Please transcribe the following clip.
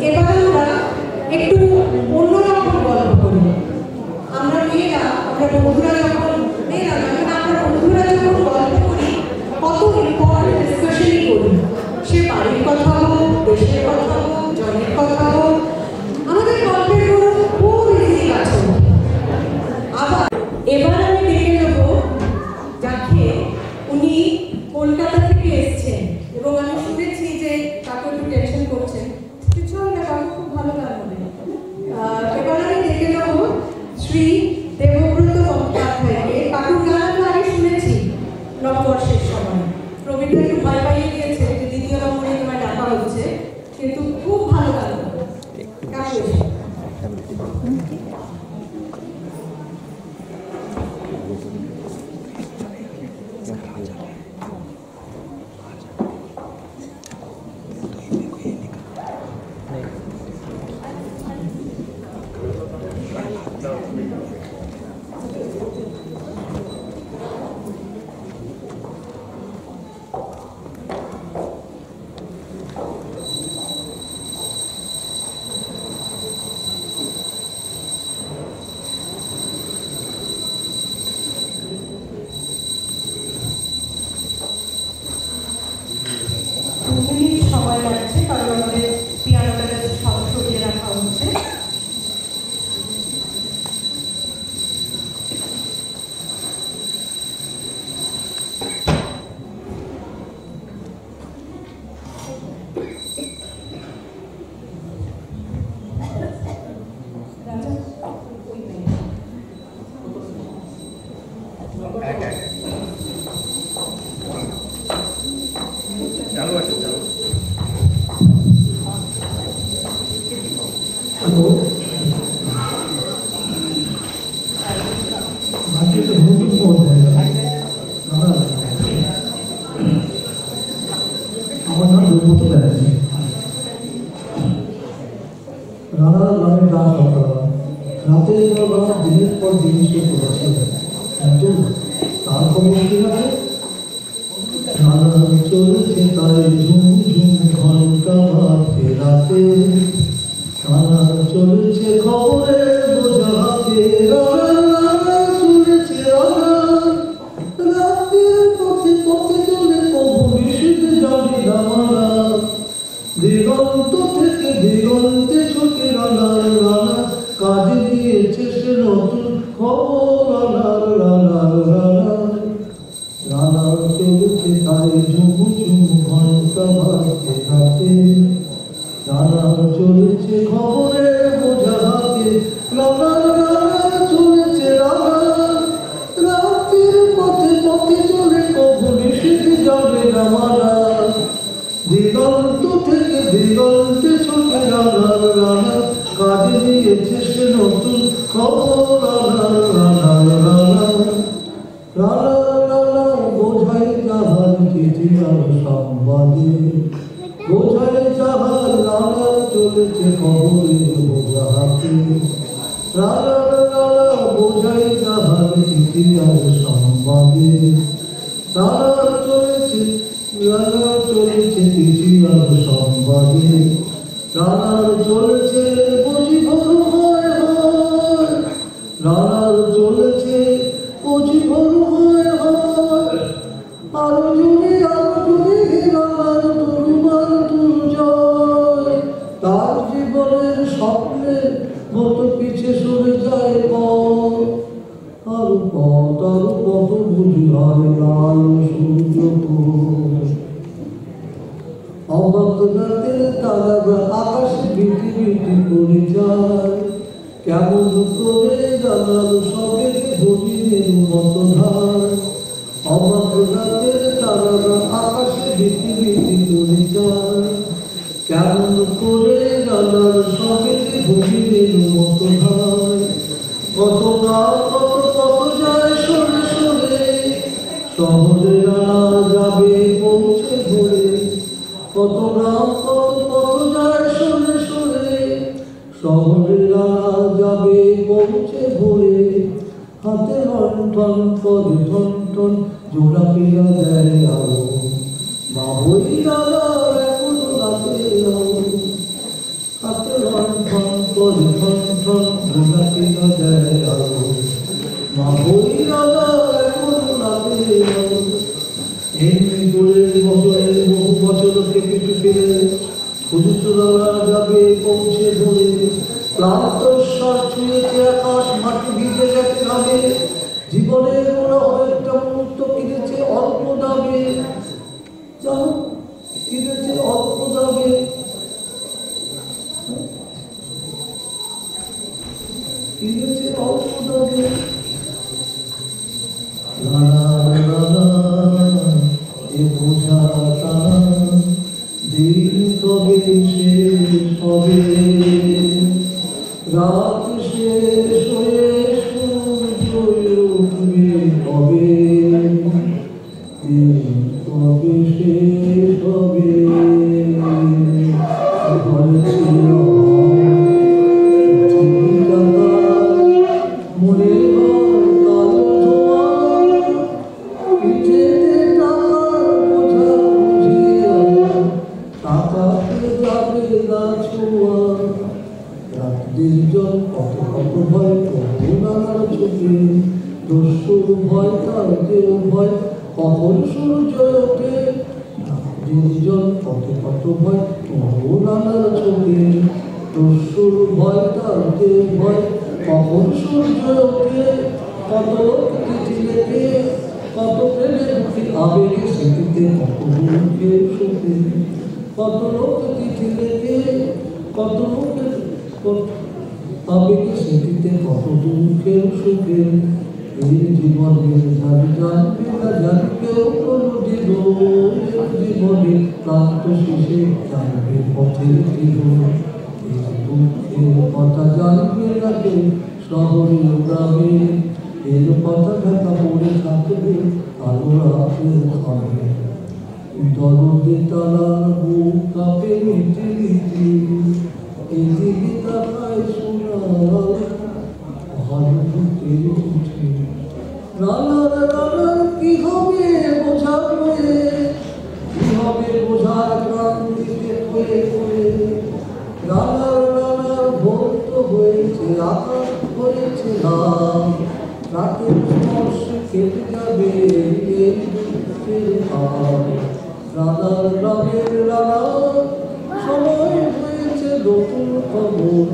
এবার আমরা একটু অন্যরকম গল্প করি। আমরা মেয়েরা, আমরা বন্ধুরা যখন গল্প করি কত ইম্পর্টেন্ট ডিসকাশনই করি, সে বাড়ির কথা হোক, দেশের কথা হোক, জনের কথা হোক, আমাদের গল্পের কোনো খুব ইজি আছে। আবার এবার আমি দেখে নেব যাকে উনি কলকাতা থেকে এসছেন এবং আমি শুনেছি যে কাকু একটু টেনশন করছেন, চল না কাকু খুব ভালো গান হবে। এবার আমি দেখে নেব শ্রী দেবব্রত বন্দ্যোপাধ্যায়কে। কাকুর গান আমরা আগে শুনেছি নববর্ষের সময়, প্রবীণটা একটু ভয় পাইয়ে দিয়েছে যে দ্বিতীয় নম্বরে তোমায় ডাকা হচ্ছে, কিন্তু খুব ভালো গান হবে। কাকু সময় লাগছে কারণ আমাদের পিয়ানোটা সরিয়ে রাখা হচ্ছে। আমার নাম দেবব্রত ব্যানার্জি। রানার গ্রামের গান রাতের পর রাত, দিনের পর দিন সে করেছে, কিন্তু তার খবর কি হবে? রানা চলেছে তাই ঝুম ঝুম ঘন্টা বাজছে রাতে, রানা চলেছে খবরের বোঝা হাতে, রানা চলেছে রাতের পথে পথে চলে কবু নিষেধে যাবে রানা, দিগন্ত থেকে দিগন্তে ছুটে রানার রানা কাজে দিয়েছে সে নতুন খবর রানার রানার রানার রানা চলেছে তাই ঝুমু ঝুমু ঘন্টা বাজতে হাতে, রানা চলেছে খবরের বোঝা হাতে, রানার রানা চলেছে রানা রাতের পথে পথে চলে কবু নিষেধে যাবে রানা, দিগন্ত থেকে দিগন্তে ছুটে রানার রানা কাজে দিয়েছে সে নতুন খবর রানার রানার রানা, রানার রানা বোঝাই যাহার চিঠি আর সংবাদে, বোঝাই যাহার রানা চলেছে খবরের বোঝা হাতে, রানার রানা বোঝাই যাহার চিঠি আর সংবাদে, রানা চলেছে চিঠি আর সংবাদে, রানার চলেছে বুঝি ভোর হয় হয়, রানার চলেছে বুঝি ভোর হয় হয়, আরো জুড়ে রানার তরুবার দুর্জয়, তার জীবনের স্বপ্নের মতো পিছে সরে যায় পথ, আর পথ বুঝি হয় লাল সূর্য। অবাক রাতের তারারা আকাশে বিটি বিটি করে যায়, কেমন করে রানার সবে গভীরের মতো ধার, অবাক রাতের তারারা আকাশে বিটি বিটি করে যায়, কেমন করে রানার সবে গভীরের মতো ধার, কত রাত কত কত যায় সরে সরে, শহরে রানা যাবে পৌঁছে ঘুরে, কত রাত কত কত যায় সরে সরে, শহরে রানা যাবে পৌঁছে ঘুরে, হাতে লণ্ঠন করে ঠন ঠন জোড়া পেরা দেয় আলো, ওই রাজার এখনো রাতে হাতে রন ফন করে ঠন ঠন ঘোরাতে না যায় আলো মা ওই রাজার এখনো রাতে এমনি করে বছরের বহু বছর থেকে ফিরে খুচুরা যাবে পৌঁছে ধরে ক্লান্ত স্বর ছুঁয়েছে আকাশ মাটি ভিজে গেছে ঘামে জীবনের ওরা অনেকটা মুহূর্ত কিনেছে অল্প দামে যাও কিনেছে অল্প দামে কিনেছে অল্প দামে এ বোঝা টানা দিন কবে শেষ হবে রাত শেষ হয়ে সূর্য উঠবে কবে দিন কবে শেষ হবে মনে দিনজন কত কত ভয় নানার চোখে দস্যুর ভয় তার কেউ ভয় কখন সূর্য ওঠে দিনজন কত কত ভয় নানার চোখে দস্যুর ভয় তার কেউ ভয় কখন সূর্য ওঠে কত লোক চিঠি লেখে কত প্রেমে দুঃখী আবেগে সেটিতে কত মুখে সুখে কত লোক চিঠি লেখে কত লোকের আবেগে সেটিতে কত দুঃখের সুখের এই জীবনের জানবে না জানবেও কোনদিন জীবনে ক্লান্ত শেষে জানবে পথের দিন এই দুঃখের কথা জানবে না কেউ শহরে গ্রামে এর কথা ঢাকা পড়ে থাকবে আলো রাতের ঘরে দরদে তারা বুক কাঁপে মিটি মিটি এই জীবিকা পায় শোনা ভালো ফুটের উঠে রানার রানার কি হবে বোঝা হয়ে কি হবে বোঝার ক্রান্তিতে হয়ে হয়ে রানার রানার ভক্ত হয়েছে আকাশ হয়েছে নাম রাতের স্পর্শে কেটে যাবে এই দুঃখের ভাব রানার রামের রানা সময় হয়েছে নতুন খবর